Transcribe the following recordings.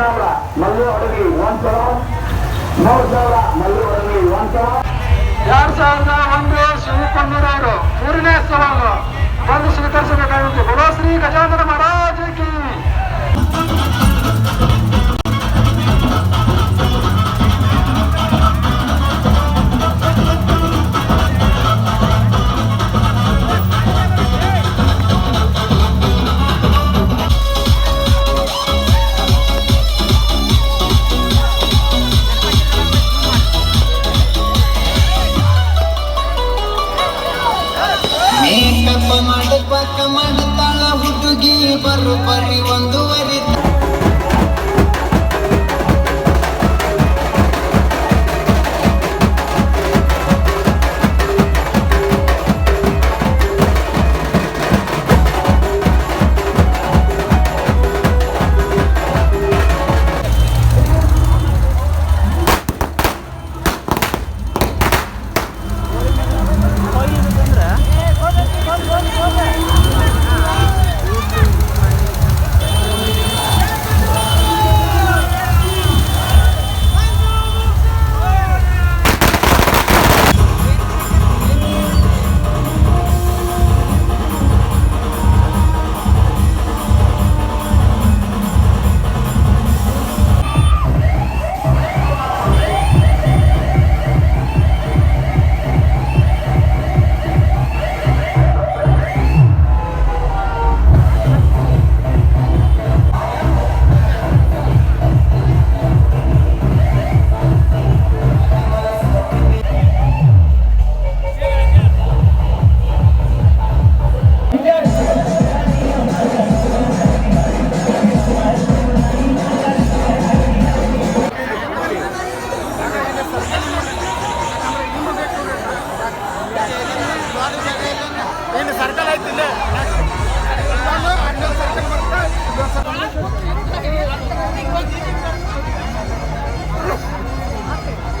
3000 ಮಲ್ಲು ಅಡವಿ 1 crore, 3000 Mallu ಅಡವಿ 1 crore. 2001 ಶ್ರೀಕೊಂಡೂರವರು ಮೂರನೇ ಸವಾಲು ಬಂದು ಸ್ವೀಕರಿಸಬೇಕಾಗಿತ್ತು. ಬರೋ ಶ್ರೀ ಗಜಾನನ ಮಹಾರಾಜ್ ಕಿ. ಮಾಡುತ್ತಾಳ ಹುಡುಗಿ ಬರೋಬ್ಬರಿ 1.5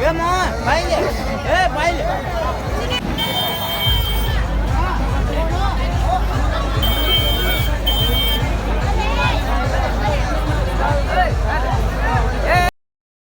Come on, find it.